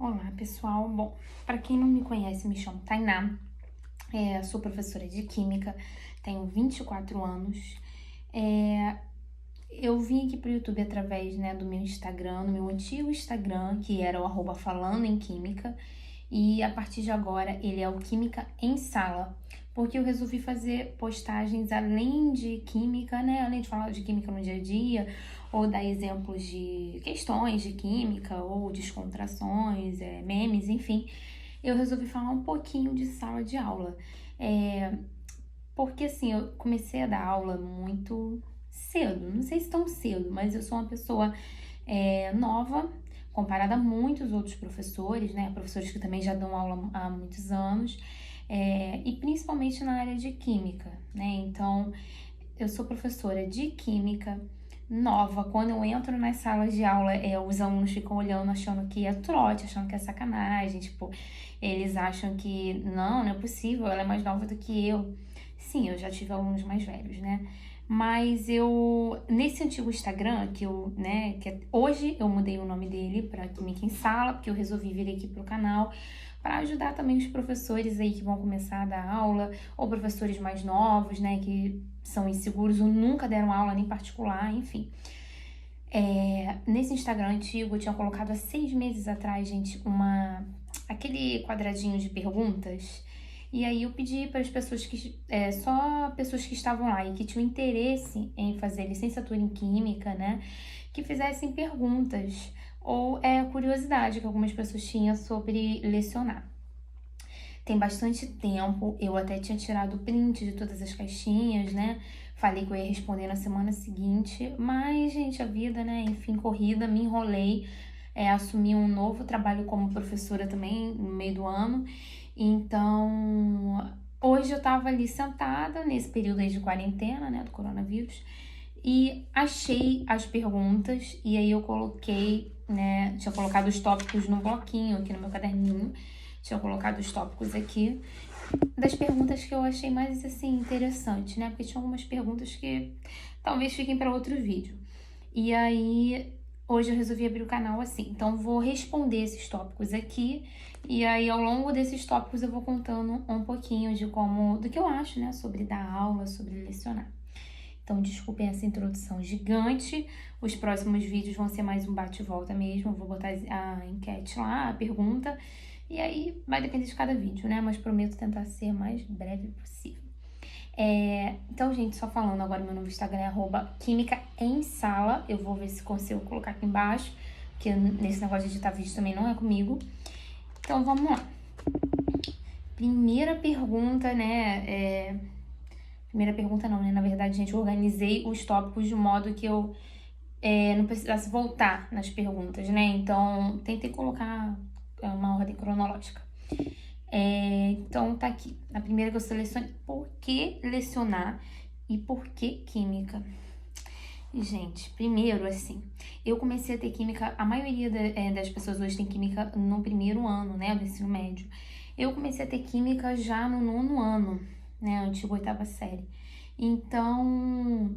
Olá, pessoal. Bom, para quem não me conhece, me chamo Tainá, sou professora de Química, tenho 24 anos. É, eu vim aqui para o YouTube através, né, do meu Instagram, do meu antigo Instagram, que era o @falando em Química, e a partir de agora ele é o Química em Sala, porque eu resolvi fazer postagens além de química, né, além de falar de química no dia a dia, ou dar exemplos de questões de química, ou descontrações, memes, enfim. Eu resolvi falar um pouquinho de sala de aula. É, porque assim, eu comecei a dar aula muito cedo, não sei se tão cedo, mas eu sou uma pessoa nova, comparada a muitos outros professores, né? Professores que também já dão aula há muitos anos, e principalmente na área de química, né? Então, eu sou professora de química nova. Quando eu entro nas salas de aula, os alunos ficam olhando, achando que é trote, achando que é sacanagem. Tipo, eles acham que não é possível, ela é mais nova do que eu. Sim, eu já tive alunos mais velhos, né? Mas nesse antigo Instagram, hoje eu mudei o nome dele para Química em Sala, porque eu resolvi vir aqui pro canal para ajudar também os professores aí que vão começar a dar aula, ou professores mais novos, né, que são inseguros ou nunca deram aula nem particular, enfim. Nesse Instagram antigo, eu tinha colocado há 6 meses atrás, gente, aquele quadradinho de perguntas. E aí eu pedi para as pessoas só pessoas que estavam lá e que tinham interesse em fazer licenciatura em Química, né, que fizessem perguntas ou curiosidade que algumas pessoas tinham sobre lecionar. Tem bastante tempo, eu até tinha tirado o print de todas as caixinhas, né? Falei que eu ia responder na semana seguinte, mas, gente, a vida, né? Enfim, corrida, me enrolei, assumi um novo trabalho como professora também no meio do ano. Então, hoje eu tava ali sentada, nesse período aí de quarentena, né? Do coronavírus, e achei as perguntas, e aí eu coloquei, né? Tinha colocado os tópicos no bloquinho aqui no meu caderninho. Tinha colocado os tópicos aqui das perguntas que eu achei mais, assim, interessante, né? Porque tinha algumas perguntas que talvez fiquem para outro vídeo. E aí, hoje eu resolvi abrir o canal assim. Então, vou responder esses tópicos aqui. E aí, ao longo desses tópicos, eu vou contando um pouquinho do que eu acho, né? Sobre dar aula, sobre lecionar. Então, desculpem essa introdução gigante. Os próximos vídeos vão ser mais um bate-volta mesmo. Eu vou botar a enquete lá, a pergunta. E aí, vai depender de cada vídeo, né? Mas prometo tentar ser o mais breve possível. Então, gente, só falando agora, meu novo Instagram é @químicaemsala. Eu vou ver se consigo colocar aqui embaixo, porque nesse negócio de editar vídeo também não é comigo. Então, vamos lá. Primeira pergunta, né? Primeira pergunta não, né? Na verdade, gente, eu organizei os tópicos de modo que eu não precisasse voltar nas perguntas, né? Então, tentei colocar uma ordem cronológica. Então, tá aqui. A primeira que eu selecionei, por que lecionar e por que química? E, gente, primeiro, assim, eu comecei a ter química, a maioria das pessoas hoje tem química no primeiro ano, né, do ensino médio. Eu comecei a ter química já no 9º ano, né, antiga 8ª série. Então,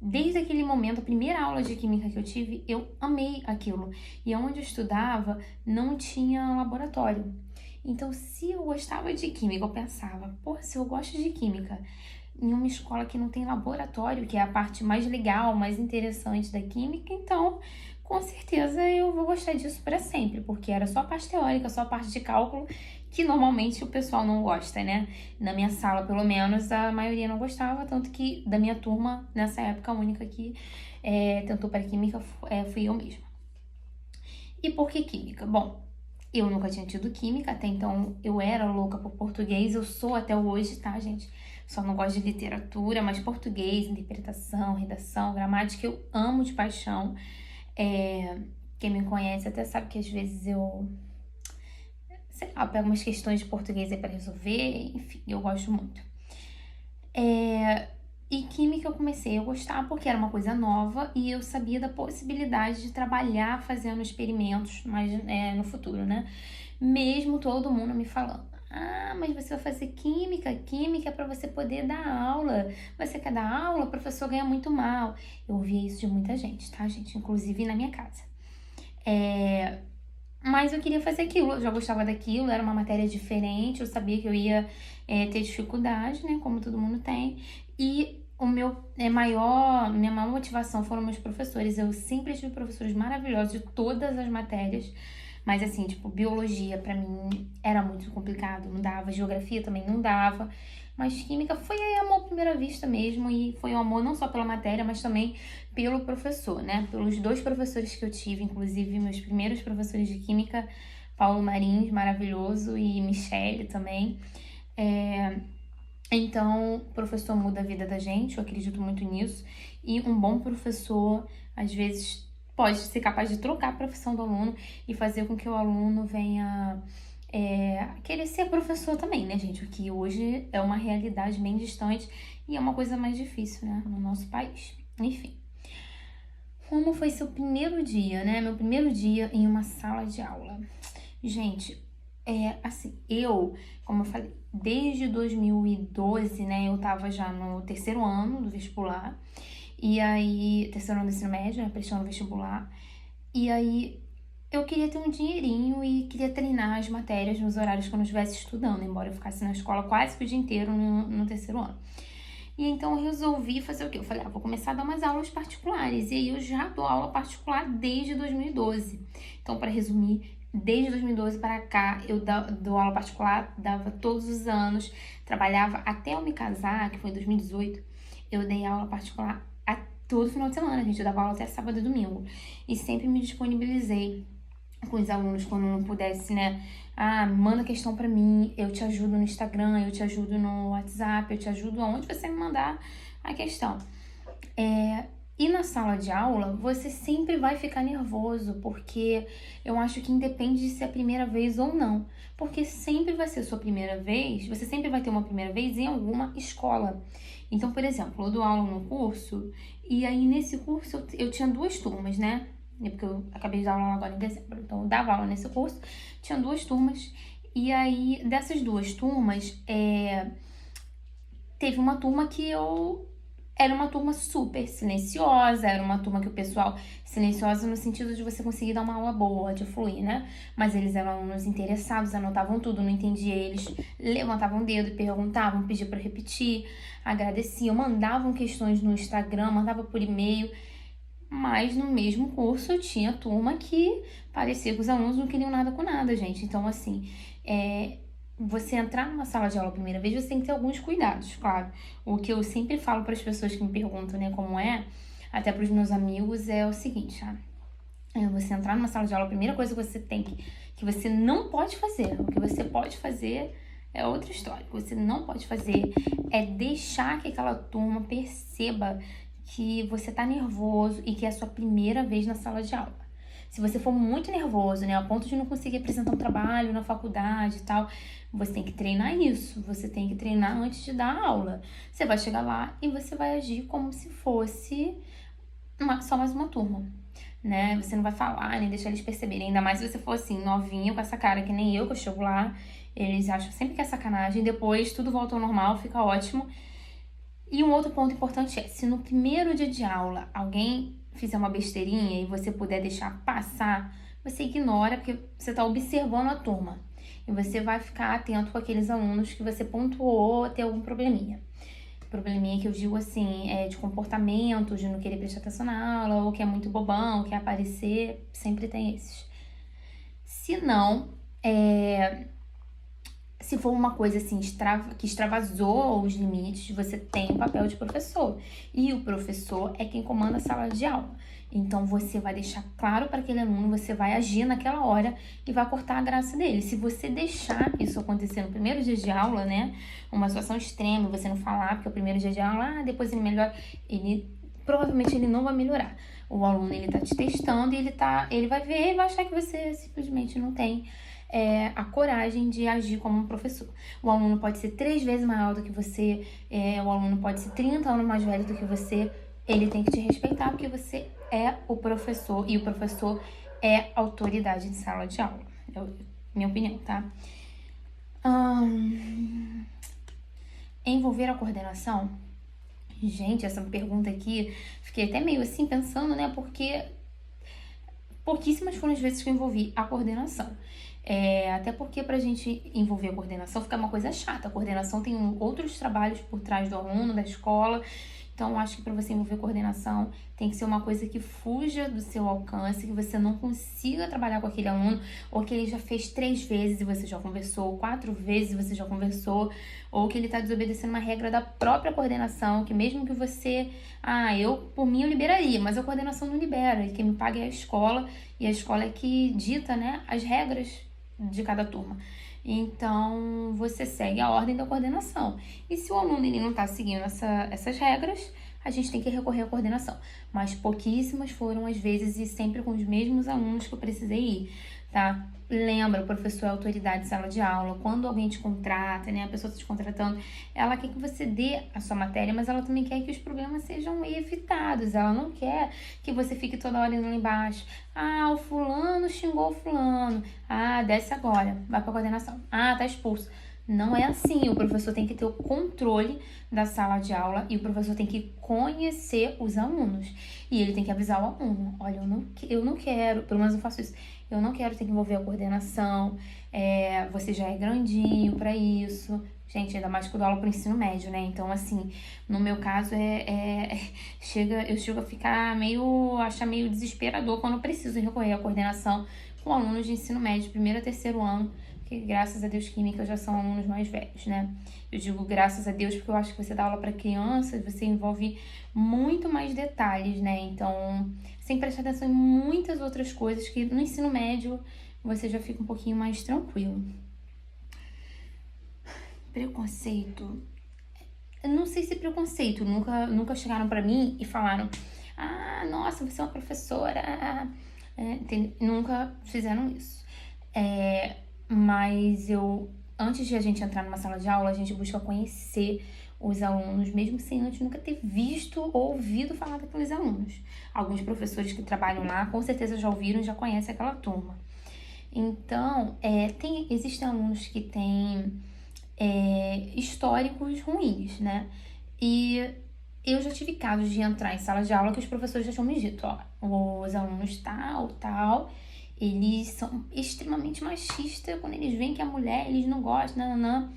desde aquele momento, a primeira aula de química que eu tive, eu amei aquilo. E onde eu estudava, não tinha laboratório. Então, se eu gostava de química, eu pensava, pô, se eu gosto de química em uma escola que não tem laboratório, que é a parte mais legal, mais interessante da química, então, com certeza eu vou gostar disso para sempre, porque era só a parte teórica, só a parte de cálculo, que normalmente o pessoal não gosta, né? Na minha sala, pelo menos, a maioria não gostava, tanto que da minha turma, nessa época, a única que tentou para química fui eu mesma. E por que química? Bom, eu nunca tinha tido química, até então eu era louca por português, eu sou até hoje, tá, gente? Só não gosto de literatura, mas português, interpretação, redação, gramática, eu amo de paixão. Quem me conhece até sabe que às vezes eu, sei lá, pego umas questões de português aí pra resolver, enfim, eu gosto muito. E química eu comecei a gostar porque era uma coisa nova e eu sabia da possibilidade de trabalhar fazendo experimentos mais no futuro, né? Mesmo todo mundo me falando, mas você vai fazer química? Química é pra você poder dar aula. Você quer dar aula? O professor ganha muito mal. Eu ouvia isso de muita gente, tá, gente? Inclusive na minha casa. Mas eu queria fazer aquilo, eu já gostava daquilo, era uma matéria diferente, eu sabia que eu ia ter dificuldade, né, como todo mundo tem. E o meu minha maior motivação foram meus professores. Eu sempre tive professores maravilhosos de todas as matérias, mas assim, tipo, biologia pra mim era muito complicado, não dava, geografia também não dava. Mas química foi amor à primeira vista mesmo, e foi um amor não só pela matéria, mas também pelo professor, né? Pelos dois professores que eu tive, inclusive meus primeiros professores de química, Paulo Marins, maravilhoso, e Michele também. Então, o professor muda a vida da gente, eu acredito muito nisso. E um bom professor, às vezes, pode ser capaz de trocar a profissão do aluno e fazer com que o aluno venha querer ser professor também, né, gente? O que hoje é uma realidade bem distante e é uma coisa mais difícil, né, no nosso país. Enfim. Como foi seu primeiro dia, né? Meu primeiro dia em uma sala de aula. Gente, assim, como eu falei, desde 2012, né, eu tava já no terceiro ano do vestibular, e aí, terceiro ano do ensino médio, né, prestando vestibular, e aí eu queria ter um dinheirinho e queria treinar as matérias nos horários que eu não estivesse estudando, embora eu ficasse na escola quase que o dia inteiro no terceiro ano. E então eu resolvi fazer o quê? Eu falei, vou começar a dar umas aulas particulares. E aí eu já dou aula particular desde 2012. Então, para resumir, desde 2012 para cá, eu dou aula particular, dava todos os anos, trabalhava até eu me casar, que foi em 2018, eu dei aula particular todo final de semana, gente. Eu dava aula até sábado e domingo. E sempre me disponibilizei com os alunos quando não pudesse, né? Manda questão pra mim, eu te ajudo no Instagram, eu te ajudo no WhatsApp, eu te ajudo aonde você me mandar a questão. E na sala de aula, você sempre vai ficar nervoso, porque eu acho que independe de ser a primeira vez ou não. Porque sempre vai ser sua primeira vez, você sempre vai ter uma primeira vez em alguma escola. Então, por exemplo, eu dou aula no curso, e aí nesse curso eu tinha duas turmas, né? Porque eu acabei de dar aula agora em dezembro. Então, eu dava aula nesse curso, tinha duas turmas, e aí dessas duas turmas, teve uma turma que era uma turma super silenciosa, era uma turma que o pessoal, silenciosa no sentido de você conseguir dar uma aula boa, de fluir, né? Mas eles eram alunos interessados, anotavam tudo, não entendia eles, levantavam o dedo, perguntavam, pediam para repetir, agradeciam, mandavam questões no Instagram, mandavam por e-mail. Mas no mesmo curso tinha turma que parecia que os alunos não queriam nada com nada, gente. Então, assim, você entrar numa sala de aula a primeira vez, você tem que ter alguns cuidados, claro. O que eu sempre falo para as pessoas que me perguntam, né, como até para os meus amigos, é o seguinte, você entrar numa sala de aula, a primeira coisa que você que você não pode fazer, o que você pode fazer é outra história. O que você não pode fazer é deixar que aquela turma perceba que você tá nervoso e que é a sua primeira vez na sala de aula. Se você for muito nervoso, né, a ponto de não conseguir apresentar um trabalho na faculdade e tal, você tem que treinar isso. Você tem que treinar antes de dar a aula. Você vai chegar lá e você vai agir como se fosse só mais uma turma, né? Você não vai falar, nem deixar eles perceberem. Ainda mais se você for assim, novinho, com essa cara que nem eu, que eu chego lá. Eles acham sempre que é sacanagem. Depois tudo volta ao normal, fica ótimo. E um outro ponto importante se no primeiro dia de aula alguém fizer uma besteirinha e você puder deixar passar, você ignora, porque você está observando a turma. E você vai ficar atento com aqueles alunos que você pontuou ter algum probleminha. Probleminha que eu digo assim, de comportamento, de não querer prestar atenção na aula, ou que é muito bobão, quer aparecer, sempre tem esses. Se não, se for uma coisa assim que extravasou os limites, você tem o papel de professor. E o professor é quem comanda a sala de aula. Então você vai deixar claro para aquele aluno, você vai agir naquela hora e vai cortar a graça dele. Se você deixar isso acontecer no primeiro dia de aula, né, uma situação extrema, você não falar porque é o primeiro dia de aula, depois ele melhora, provavelmente ele não vai melhorar. O aluno, ele tá te testando e ele vai ver e vai achar que você simplesmente não tem a coragem de agir como um professor. O aluno pode ser 3 vezes maior do que você, o aluno pode ser 30 anos mais velho do que você, ele tem que te respeitar porque você é o professor e o professor é autoridade de sala de aula. Minha opinião, tá? Envolver a coordenação? Gente, essa pergunta aqui, fiquei até meio assim pensando, né? Porque pouquíssimas foram as vezes que eu envolvi a coordenação. Até porque pra gente envolver a coordenação fica uma coisa chata. A coordenação tem outros trabalhos por trás do aluno, da escola. Então, eu acho que para você envolver coordenação tem que ser uma coisa que fuja do seu alcance, que você não consiga trabalhar com aquele aluno, ou que ele já fez 3 vezes e você já conversou, 4 vezes e você já conversou, ou que ele está desobedecendo uma regra da própria coordenação, que mesmo que você... por mim eu liberaria, mas a coordenação não libera, e quem me paga é a escola, e a escola é que dita, né, as regras de cada turma. Então, você segue a ordem da coordenação. E se o aluno ele não está seguindo essas regras, a gente tem que recorrer à coordenação. Mas pouquíssimas foram as vezes e sempre com os mesmos alunos que eu precisei ir, tá? Lembra, o professor é autoridade de sala de aula. Quando alguém te contrata, né, a pessoa está te contratando, ela quer que você dê a sua matéria, mas ela também quer que os problemas sejam evitados. Ela não quer que você fique toda hora indo lá embaixo. O fulano xingou o fulano. Desce agora, vai pra coordenação. Tá expulso. Não é assim, o professor tem que ter o controle da sala de aula e o professor tem que conhecer os alunos. E ele tem que avisar o aluno, olha, eu não quero, pelo menos eu faço isso, eu não quero ter que envolver a coordenação, você já é grandinho pra isso. Gente, ainda mais que eu dou aula pro ensino médio, né? Então, assim, no meu caso, eu chego a ficar achar meio desesperador quando eu preciso recorrer à coordenação com alunos de ensino médio, 1º a 3º ano, que graças a Deus química já são alunos mais velhos, né? Eu digo graças a Deus porque eu acho que você dá aula para crianças, você envolve muito mais detalhes, né? Então, sem prestar atenção em muitas outras coisas que no ensino médio você já fica um pouquinho mais tranquilo. Preconceito. Eu não sei se preconceito, nunca chegaram para mim e falaram: nossa, você é uma professora. Nunca fizeram isso. Mas antes de a gente entrar numa sala de aula, a gente busca conhecer os alunos, mesmo sem antes nunca ter visto ou ouvido falar daqueles alunos. Alguns professores que trabalham lá, com certeza já ouviram e já conhecem aquela turma. Então, existem alunos que têm históricos ruins, né? E eu já tive casos de entrar em sala de aula que os professores já tinham me dito, os alunos tal, eles são extremamente machistas, quando eles veem que a mulher, eles não gostam, nananã.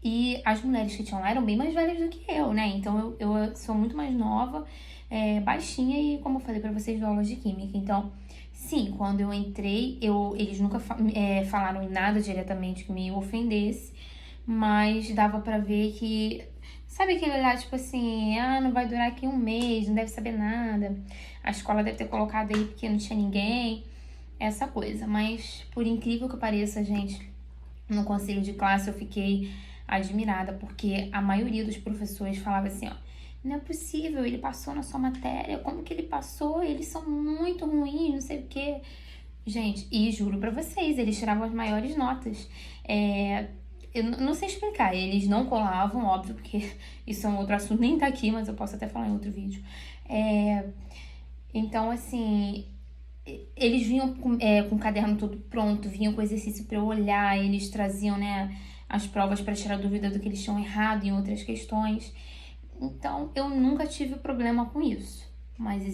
E as mulheres que tinham lá eram bem mais velhas do que eu, né? Então, eu sou muito mais nova, baixinha e, como eu falei pra vocês, dou aula de química. Então, sim, quando eu entrei, eles nunca falaram nada diretamente que me ofendesse, mas dava pra ver que... Sabe aquele olhar, tipo assim, não vai durar aqui 1 mês, não deve saber nada, a escola deve ter colocado aí porque não tinha ninguém, essa coisa. Mas, por incrível que pareça, gente, no conselho de classe eu fiquei admirada, porque a maioria dos professores falava assim, não é possível, ele passou na sua matéria, como que ele passou? Eles são muito ruins, não sei o quê. Gente, e juro pra vocês, eles tiravam as maiores notas. Eu não sei explicar, eles não colavam, óbvio, porque isso é um outro assunto, nem tá aqui, mas eu posso até falar em outro vídeo. Então, assim, eles vinham com o caderno todo pronto, vinham com exercício pra eu olhar, eles traziam, né, as provas pra tirar dúvida do que eles tinham errado em outras questões. Então, eu nunca tive problema com isso. Mas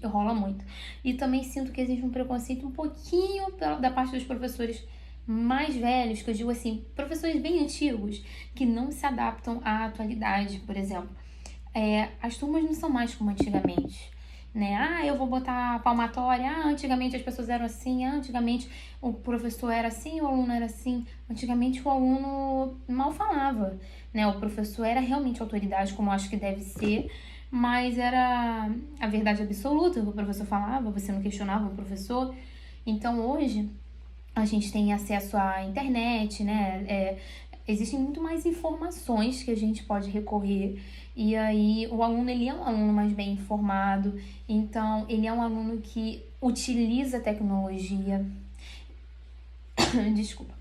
rola muito. E também sinto que existe um preconceito um pouquinho da parte dos professores mais velhos, que eu digo assim, professores bem antigos, que não se adaptam à atualidade, por exemplo. As turmas não são mais como antigamente, né? Eu vou botar palmatória, antigamente as pessoas eram assim, antigamente o professor era assim, o aluno era assim. Antigamente o aluno mal falava, né? O professor era realmente autoridade, como eu acho que deve ser, mas era a verdade absoluta, o professor falava, você não questionava o professor. Então hoje a gente tem acesso à internet, né? Existem muito mais informações que a gente pode recorrer. E aí, o aluno, ele é um aluno mais bem informado. Então, ele é um aluno que utiliza a tecnologia. Desculpa.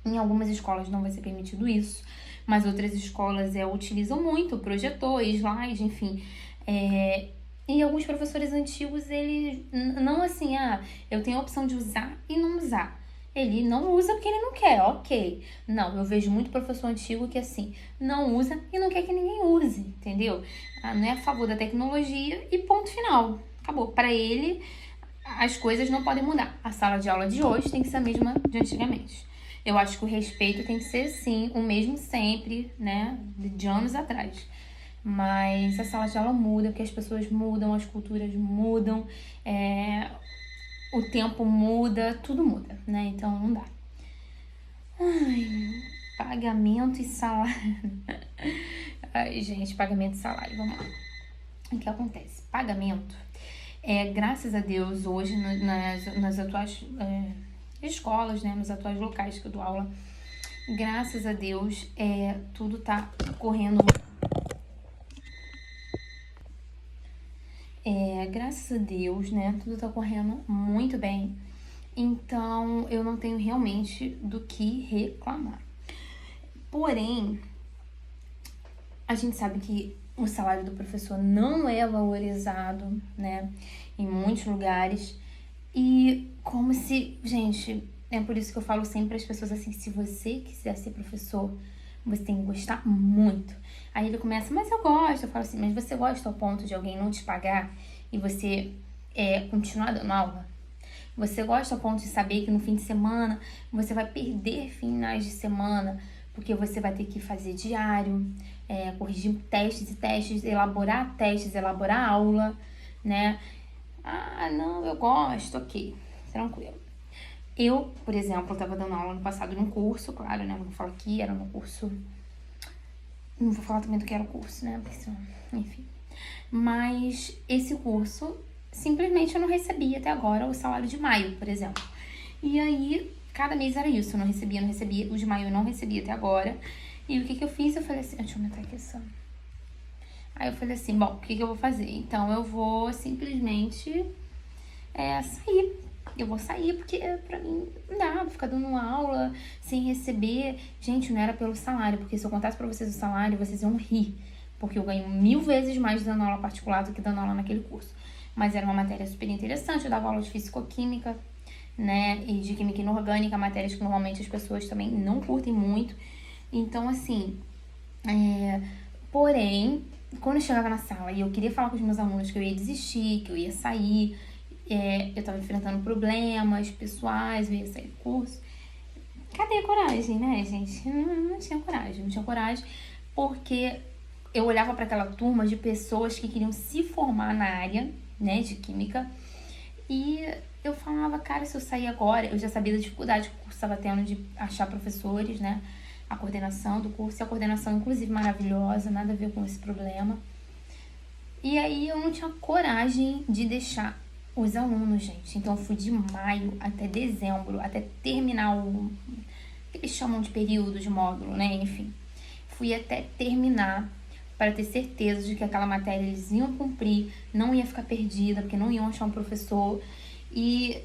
Em algumas escolas não vai ser permitido isso, mas outras escolas utilizam muito o projetor, slide, enfim. E alguns professores antigos, eles não assim, eu tenho a opção de usar e não usar. Ele não usa porque ele não quer, ok. Não, eu vejo muito professor antigo que assim, não usa e não quer que ninguém use, entendeu? Não é a favor da tecnologia e ponto final. Acabou. Para ele, as coisas não podem mudar. A sala de aula de hoje tem que ser a mesma de antigamente. Eu acho que o respeito tem que ser, sim, o mesmo sempre, né, de anos atrás. Mas a sala de aula muda, porque as pessoas mudam, as culturas mudam, o tempo muda, tudo muda, né? Então não dá. Ai, pagamento e salário. Ai, gente, pagamento e salário, vamos lá. O que acontece? Pagamento, graças a Deus, hoje nas atuais escolas, né, nos atuais locais que eu dou aula, graças a Deus, tudo tá correndo. Graças a Deus, né, tudo tá correndo muito bem. Então, eu não tenho realmente do que reclamar. Porém, a gente sabe que o salário do professor não é valorizado, né, em muitos lugares. E como se, gente, é por isso que eu falo sempre para as pessoas assim, se você quiser ser professor, você tem que gostar muito. Aí ele começa, mas eu gosto. Eu falo assim, mas você gosta ao ponto de alguém não te pagar e você continuar dando aula? Você gosta ao ponto de saber que no fim de semana você vai perder finais de semana porque você vai ter que fazer diário, corrigir testes e testes, elaborar aula, né? Ah, não, eu gosto, ok, tranquilo. Eu, por exemplo, estava dando aula no passado num curso, claro, né? Vou falar aqui, era no curso. Não vou falar também do que era o curso, né? Enfim. Mas esse curso, simplesmente eu não recebia até agora o salário de maio, por exemplo. E aí, cada mês era isso, eu não recebia. O de maio eu não recebia até agora. E o que eu fiz? Eu falei assim, deixa eu aumentar aqui essa. Aí eu falei assim, bom, o que eu vou fazer? Então eu vou simplesmente sair. Eu vou sair porque pra mim não dá, vou ficar dando aula sem receber. Gente, não era pelo salário, porque se eu contasse pra vocês o salário, vocês iam rir. Porque eu ganho 1000 vezes mais dando aula particular do que dando aula naquele curso. Mas era uma matéria super interessante, eu dava aula de fisicoquímica, né, e de química inorgânica, matérias que normalmente as pessoas também não curtem muito. Então, assim, porém, quando eu chegava na sala e eu queria falar com os meus alunos que eu ia desistir, que eu ia sair, eu tava enfrentando problemas pessoais, eu ia sair do curso. Cadê a coragem, né, gente? Não tinha coragem, porque eu olhava para aquela turma de pessoas que queriam se formar na área, né, de química, e eu falava, cara, se eu sair agora, eu já sabia da dificuldade que o curso estava tendo de achar professores, né, a coordenação do curso, e a coordenação, inclusive, maravilhosa, nada a ver com esse problema. E aí eu não tinha coragem de deixar os alunos, gente. Então eu fui de maio até dezembro, até terminar o que eles chamam de período de módulo, né? Enfim, fui até terminar para ter certeza de que aquela matéria eles iam cumprir, não ia ficar perdida, porque não iam achar um professor. E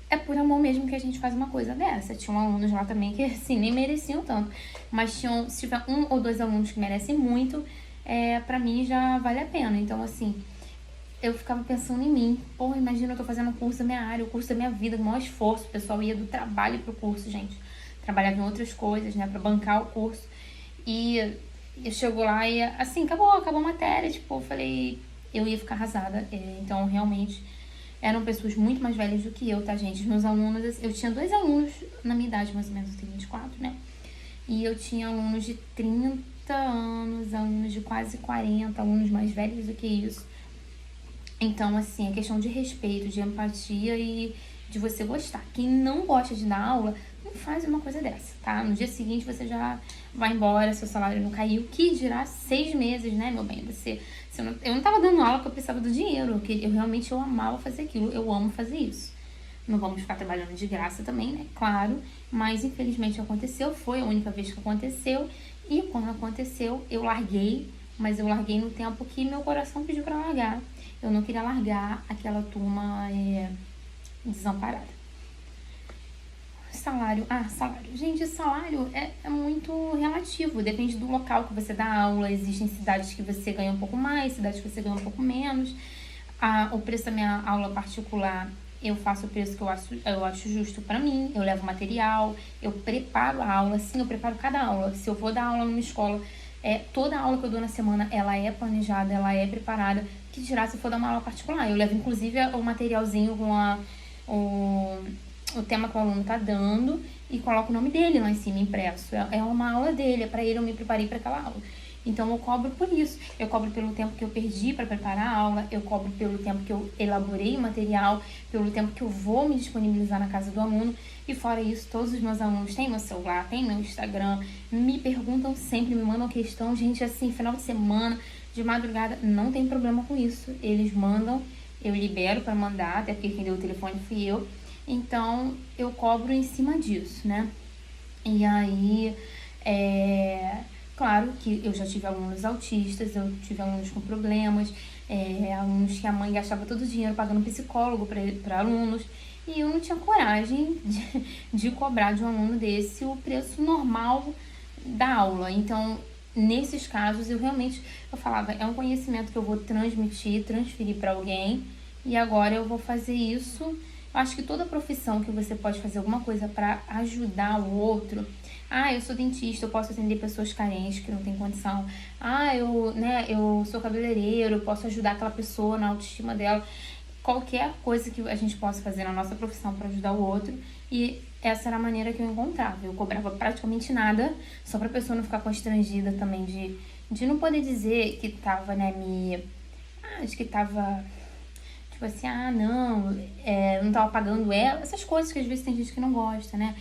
é por amor mesmo que a gente faz uma coisa dessa. Tinham alunos lá também que, assim, nem mereciam tanto. Mas se tiver 1 ou 2 alunos que merecem muito, pra mim já vale a pena. Então, assim, eu ficava pensando em mim. Porra, imagina, eu tô fazendo um curso da minha área, o curso da minha vida, com o maior esforço. O pessoal ia do trabalho pro curso, gente. Trabalhava em outras coisas, né, pra bancar o curso. E eu chego lá e, assim, acabou a matéria. Tipo, eu falei, eu ia ficar arrasada. Então, realmente, eram pessoas muito mais velhas do que eu, tá, gente? Os meus alunos, eu tinha 2 alunos na minha idade, mais ou menos, eu tenho 24, né? E eu tinha alunos de 30 anos, alunos de quase 40, alunos mais velhos do que isso. Então, assim, é questão de respeito, de empatia e de você gostar. Quem não gosta de dar aula, não faz uma coisa dessa, tá? No dia seguinte você já vai embora, seu salário não caiu, que dirá 6 meses, né, meu bem? Eu não tava dando aula porque eu precisava do dinheiro, eu amava fazer aquilo, eu amo fazer isso. Não vamos ficar trabalhando de graça também, né? Claro, mas infelizmente aconteceu, foi a única vez que aconteceu. E quando aconteceu, eu larguei, mas eu larguei no tempo que meu coração pediu pra largar. Eu não queria largar aquela turma desamparada. Salário. Gente, salário é muito relativo, depende do local que você dá aula. Existem cidades que você ganha um pouco mais, cidades que você ganha um pouco menos. O preço da minha aula particular, eu faço o preço que eu acho justo pra mim. Eu levo material, eu preparo a aula. Sim, eu preparo cada aula. Se eu vou dar aula numa escola, toda aula que eu dou na semana, ela é planejada, ela é preparada. Que dirá se for dar uma aula particular. Eu levo, inclusive, o materialzinho com o tema que o aluno tá dando e coloco o nome dele lá em cima impresso. É uma aula dele, é para ele, eu me preparei para aquela aula. Então, eu cobro por isso. Eu cobro pelo tempo que eu perdi para preparar a aula, eu cobro pelo tempo que eu elaborei o material, pelo tempo que eu vou me disponibilizar na casa do aluno. E fora isso, todos os meus alunos têm meu celular, têm meu Instagram, me perguntam sempre, me mandam questão. Gente, assim, final de semana, de madrugada, não tem problema com isso. Eles mandam, eu libero para mandar, até porque quem deu o telefone fui eu. Então, eu cobro em cima disso, né? E aí, claro que eu já tive alunos autistas, eu tive alunos com problemas, alunos que a mãe gastava todo o dinheiro pagando psicólogo para alunos, e eu não tinha coragem de cobrar de um aluno desse o preço normal da aula. Então, nesses casos, eu falava, é um conhecimento que eu vou transferir para alguém, e agora eu vou fazer isso. Eu acho que toda profissão que você pode fazer alguma coisa para ajudar o outro. Eu sou dentista, eu posso atender pessoas carentes que não têm condição. Eu sou cabeleireiro, eu posso ajudar aquela pessoa na autoestima dela. Qualquer coisa que a gente possa fazer na nossa profissão para ajudar o outro. E essa era a maneira que eu encontrava. Eu cobrava praticamente nada, só pra pessoa não ficar constrangida também de não poder dizer que tava, acho que tava, tipo assim, não tava pagando ela. Essas coisas que às vezes tem gente que não gosta, né?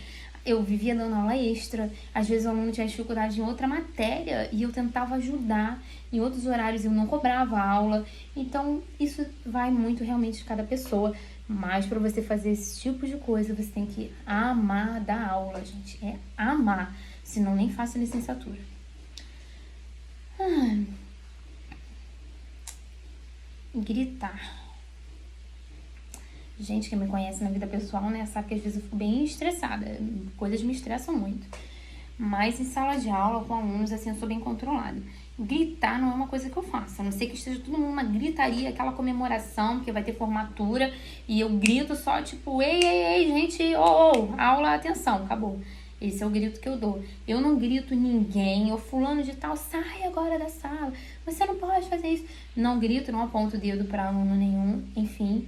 Eu vivia dando aula extra, às vezes o aluno tinha dificuldade em outra matéria e eu tentava ajudar. Em outros horários eu não cobrava aula. Então, isso vai muito realmente de cada pessoa. Mas para você fazer esse tipo de coisa, você tem que amar dar aula, gente. É amar, senão nem faça licenciatura. Gritar. Gente que me conhece na vida pessoal, né, sabe que às vezes eu fico bem estressada. Coisas me estressam muito. Mas em sala de aula, com alunos, assim, eu sou bem controlada. Gritar não é uma coisa que eu faço. A não ser que esteja todo mundo numa gritaria, aquela comemoração, porque vai ter formatura. E eu grito só, tipo, ei, gente, aula, atenção, acabou. Esse é o grito que eu dou. Eu não grito ninguém, fulano de tal, sai agora da sala. Você não pode fazer isso. Não grito, não aponto o dedo para aluno nenhum, enfim.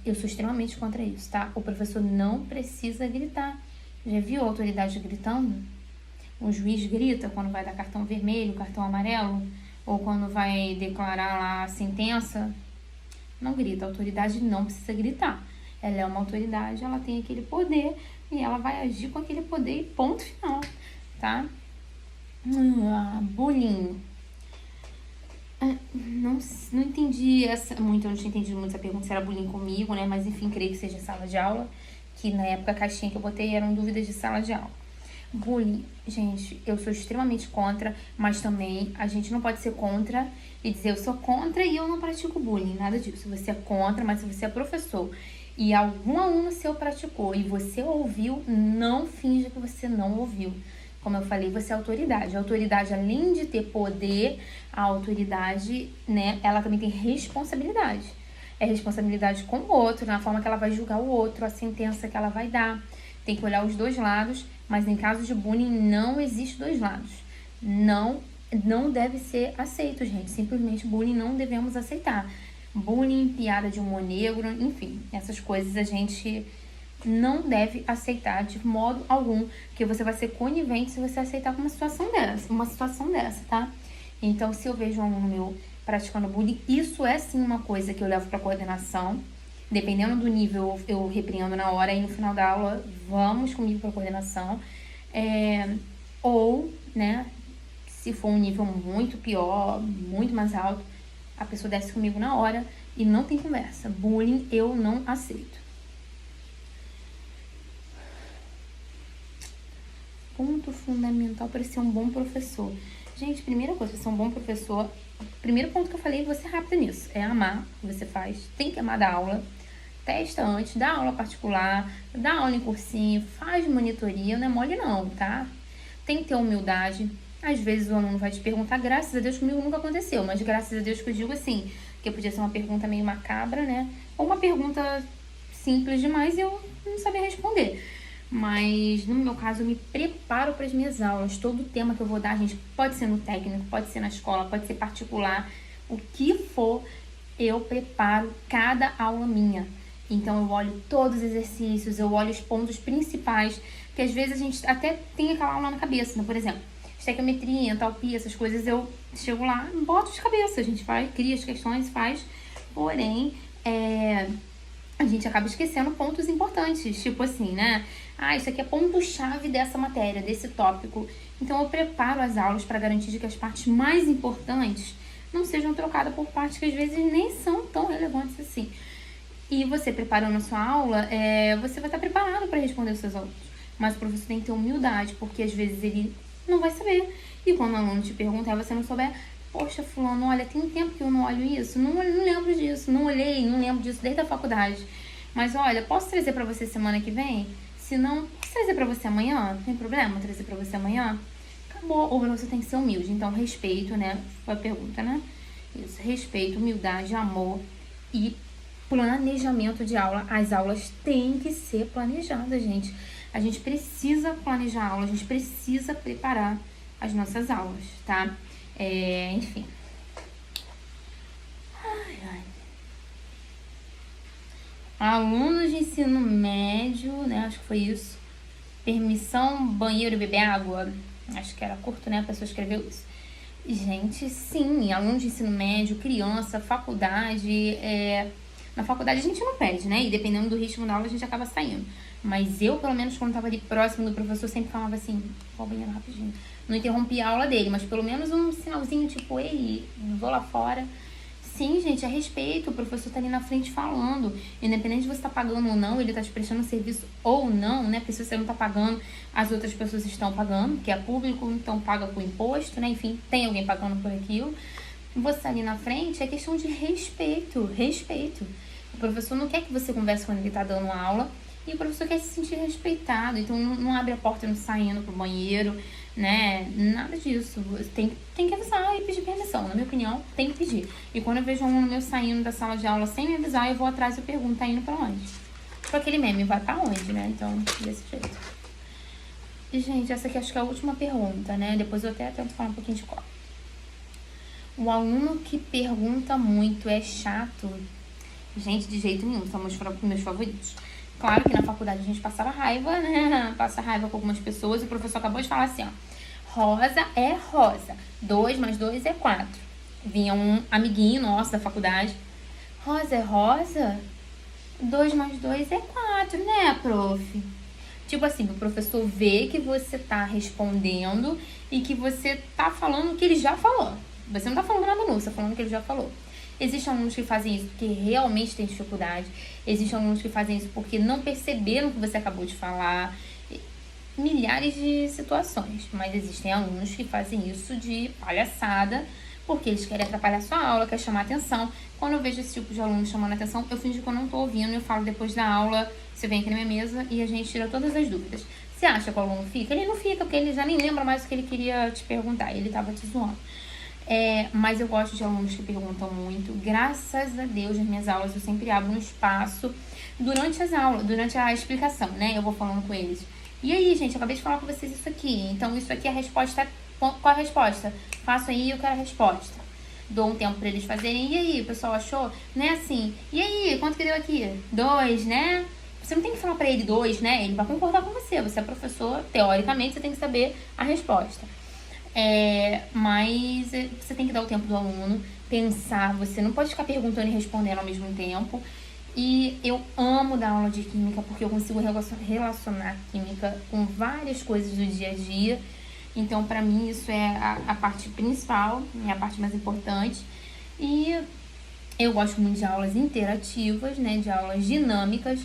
Eu sou extremamente contra isso, tá? O professor não precisa gritar. Já viu a autoridade gritando? Um juiz grita quando vai dar cartão vermelho, cartão amarelo, ou quando vai declarar lá a sentença. Não grita, a autoridade não precisa gritar. Ela é uma autoridade, ela tem aquele poder e ela vai agir com aquele poder e ponto final, tá? Bullying. Não entendi muito, eu não tinha entendido muito essa pergunta, se era bullying comigo, né? Mas enfim, creio que seja em sala de aula, que na época a caixinha que eu botei eram dúvidas de sala de aula. Bullying, gente, eu sou extremamente contra, mas também a gente não pode ser contra e dizer eu sou contra e eu não pratico bullying, nada disso. Você é contra, mas se você é professor e algum aluno seu praticou e você ouviu, não finja que você não ouviu. Como eu falei, você é autoridade. A autoridade, além de ter poder, a autoridade, né, ela também tem responsabilidade. É responsabilidade com o outro, na forma que ela vai julgar o outro, a sentença que ela vai dar. Tem que olhar os dois lados, mas em caso de bullying não existe dois lados. Não deve ser aceito, gente. Simplesmente bullying não devemos aceitar. Bullying, piada de humor negro, enfim, essas coisas a gente não deve aceitar de modo algum, porque você vai ser conivente se você aceitar uma situação dessa, tá? Então, se eu vejo um aluno meu praticando bullying, isso é sim uma coisa que eu levo para coordenação. Dependendo do nível, eu repreendo na hora e no final da aula, vamos comigo para coordenação. Ou, né, se for um nível muito pior, muito mais alto, a pessoa desce comigo na hora e não tem conversa. Bullying eu não aceito. Ponto fundamental para ser um bom professor. Gente, primeira coisa, para ser um bom professor, primeiro ponto que eu falei, você é rápido nisso, é amar o que você faz, tem que amar dar aula, testa antes, dá aula particular, dá aula em cursinho, faz monitoria, não é mole não, tá? Tem que ter humildade. Às vezes o aluno vai te perguntar, graças a Deus comigo nunca aconteceu, mas graças a Deus que eu digo assim, que podia ser uma pergunta meio macabra, né? Ou uma pergunta simples demais e eu não sabia responder. Mas, no meu caso, eu me preparo para as minhas aulas. Todo tema que eu vou dar, gente, pode ser no técnico, pode ser na escola, pode ser particular. o que for, eu preparo cada aula minha. Então eu olho todos os exercícios, eu olho os pontos principais, que às vezes a gente até tem aquela aula na cabeça, né? Por exemplo, estequiometria, entalpia, essas coisas, eu chego lá, boto de cabeça, a gente vai, cria as questões, faz, porém, a gente acaba esquecendo pontos importantes, tipo assim, né? Isso aqui é ponto-chave dessa matéria, desse tópico. Então eu preparo as aulas para garantir de que as partes mais importantes não sejam trocadas por partes que às vezes nem são tão relevantes assim. E você preparando a sua aula, você vai estar preparado para responder os seus alunos. Mas o professor tem que ter humildade, porque às vezes ele não vai saber. E quando o aluno te perguntar e você não souber, poxa, fulano, olha, tem um tempo que eu não olho isso, não lembro disso, não lembro disso desde a faculdade. Mas olha, posso trazer para você semana que vem? Se não, posso trazer para você amanhã? Tem problema trazer para você amanhã? Acabou. Ou você tem que ser humilde. Então, respeito, né? Foi a pergunta, né? Isso, respeito, humildade, amor e planejamento de aula. As aulas têm que ser planejadas, gente. A gente precisa planejar a aula, a gente precisa preparar as nossas aulas, tá? Enfim. Alunos de ensino médio, né? Acho que foi isso. Permissão, banheiro e beber água. Acho que era curto, né? A pessoa escreveu isso. Gente, sim, alunos de ensino médio, criança, faculdade. Na faculdade a gente não pede, né? E dependendo do ritmo da aula a gente acaba saindo. Mas eu, pelo menos, quando tava ali próximo do professor, sempre falava assim, vou ao banheiro rapidinho. Não interrompia a aula dele, mas pelo menos um sinalzinho, tipo, ei, vou lá fora. Sim, gente, é respeito. O professor tá ali na frente falando. Independente de você tá pagando ou não, ele tá te prestando serviço ou não, né? Porque se você não tá pagando, as outras pessoas estão pagando, que é público, então paga por imposto, né? Enfim, tem alguém pagando por aquilo. Você tá ali na frente, é questão de respeito. Respeito. O professor não quer que você converse quando ele tá dando aula. E o professor quer se sentir respeitado. Então não abre a porta não saindo pro banheiro, né? Nada disso. Tem que avisar e pedir permissão. Na minha opinião, tem que pedir. E quando eu vejo um aluno meu saindo da sala de aula sem me avisar, eu vou atrás e pergunto, tá indo pra onde? Tipo aquele meme, vai pra onde, né? Então, desse jeito. E, gente, essa aqui acho que é a última pergunta, né? Depois eu até tento falar um pouquinho de qual. O aluno que pergunta muito é chato? Gente, de jeito nenhum. São meus favoritos. Claro que na faculdade a gente passava raiva, né? Passa raiva com algumas pessoas. E o professor acabou de falar assim, ó. Rosa é rosa. 2 mais 2 é 4. Vinha um amiguinho nosso da faculdade. Rosa é rosa? 2 mais 2 é 4, né, prof? Tipo assim, o professor vê que você tá respondendo e que você tá falando o que ele já falou. Você não tá falando nada novo, você tá falando o que ele já falou. Existem alunos que fazem isso porque realmente têm dificuldade. Existem alunos que fazem isso porque não perceberam o que você acabou de falar. Milhares de situações. Mas existem alunos que fazem isso de palhaçada porque eles querem atrapalhar sua aula, querem chamar atenção. Quando eu vejo esse tipo de aluno chamando atenção, eu finjo que eu não tô ouvindo e eu falo depois da aula. Você vem aqui na minha mesa e a gente tira todas as dúvidas. Você acha que o aluno fica? Ele não fica porque ele já nem lembra mais o que ele queria te perguntar. Ele tava te zoando. Mas eu gosto de alunos que perguntam muito. Graças a Deus, nas minhas aulas eu sempre abro um espaço durante as aulas, durante a explicação, né? Eu vou falando com eles. E aí, gente, eu acabei de falar com vocês isso aqui. Então, isso aqui é a resposta. Qual a resposta? Faço aí, eu quero a resposta. Dou um tempo pra eles fazerem. E aí, o pessoal achou? Né, assim. E aí, quanto que deu aqui? 2, né? Você não tem que falar pra ele 2, né? Ele vai concordar com você. Você é professor, teoricamente, você tem que saber a resposta. Mas você tem que dar o tempo do aluno, pensar, você não pode ficar perguntando e respondendo ao mesmo tempo. E eu amo dar aula de química porque eu consigo relacionar química com várias coisas do dia a dia. Então, pra mim, isso é a parte principal, é a parte mais importante. E eu gosto muito de aulas interativas, né, de aulas dinâmicas.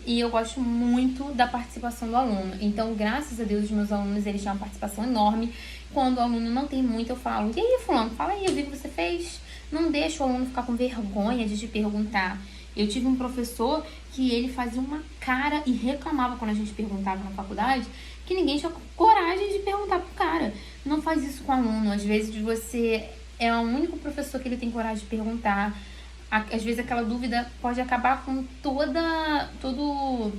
E eu gosto muito da participação do aluno. Então, graças a Deus, os meus alunos, eles têm uma participação enorme. Quando o aluno não tem muito, eu falo, e aí, fulano, fala aí, eu vi que você fez. Não deixa o aluno ficar com vergonha de te perguntar. Eu tive um professor que ele fazia uma cara e reclamava quando a gente perguntava na faculdade, que ninguém tinha coragem de perguntar pro cara. Não faz isso com o aluno. Às vezes você é o único professor que ele tem coragem de perguntar. Às vezes aquela dúvida pode acabar com todo o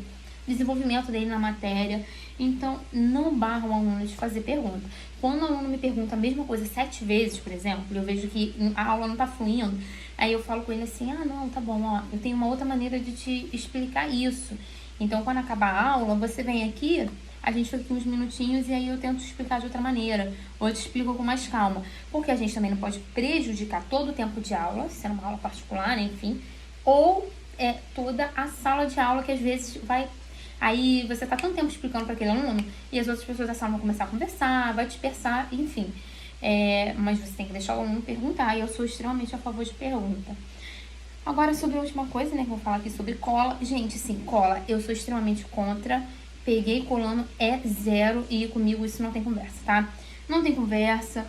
desenvolvimento dele na matéria. Então, não barra o aluno de fazer pergunta. Quando o aluno me pergunta a mesma coisa 7 vezes, por exemplo, eu vejo que a aula não tá fluindo, aí eu falo com ele assim, não, tá bom, ó, eu tenho uma outra maneira de te explicar isso. Então, quando acabar a aula, você vem aqui, a gente fica aqui uns minutinhos e aí eu tento explicar de outra maneira, ou eu te explico com mais calma. Porque a gente também não pode prejudicar todo o tempo de aula, sendo uma aula particular, né, enfim, ou toda a sala de aula que às vezes vai... Aí você tá tanto tempo explicando para aquele aluno e as outras pessoas da sala vão começar a conversar, vai dispersar, enfim. Mas você tem que deixar o aluno perguntar e eu sou extremamente a favor de pergunta. Agora, sobre a última coisa, né, que eu vou falar aqui sobre cola. Gente, sim, cola, eu sou extremamente contra. Peguei colando, é zero e comigo isso não tem conversa, tá? Não tem conversa.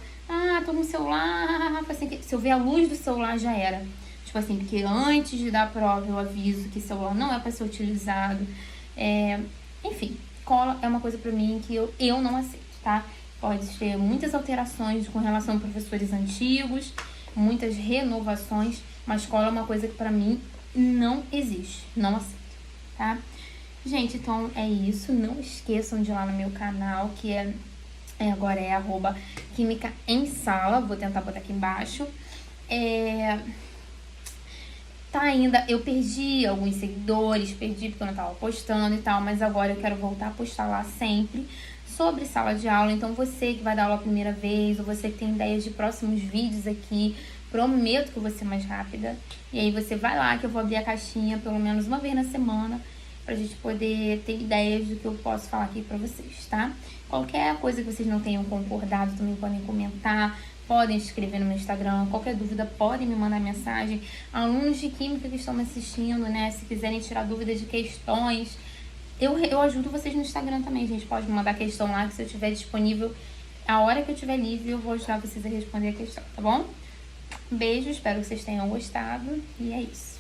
Tô com o celular, assim, se eu ver a luz do celular já era. Tipo assim, porque antes de dar a prova eu aviso que celular não é para ser utilizado. Enfim, cola é uma coisa pra mim que eu não aceito, tá? Pode ter muitas alterações com relação a professores antigos, muitas renovações, mas cola é uma coisa que pra mim não existe, não aceito, tá? Gente, então é isso. Não esqueçam de ir lá no meu canal, que agora é @Química em Sala. Vou tentar botar aqui embaixo. Eu perdi alguns seguidores, porque eu não tava postando e tal, mas agora eu quero voltar a postar lá sempre sobre sala de aula. Então você que vai dar aula a primeira vez, ou você que tem ideias de próximos vídeos aqui, prometo que eu vou ser mais rápida. E aí você vai lá que eu vou abrir a caixinha pelo menos uma vez na semana, pra gente poder ter ideias do que eu posso falar aqui pra vocês, tá? Qualquer coisa que vocês não tenham concordado também podem comentar, podem escrever no meu Instagram, qualquer dúvida podem me mandar mensagem. Alunos de Química que estão me assistindo, né, se quiserem tirar dúvidas de questões, eu ajudo vocês no Instagram também, gente, pode me mandar questão lá, que se eu estiver disponível, a hora que eu estiver livre, eu vou ajudar vocês a responder a questão, tá bom? Beijo, espero que vocês tenham gostado, e é isso.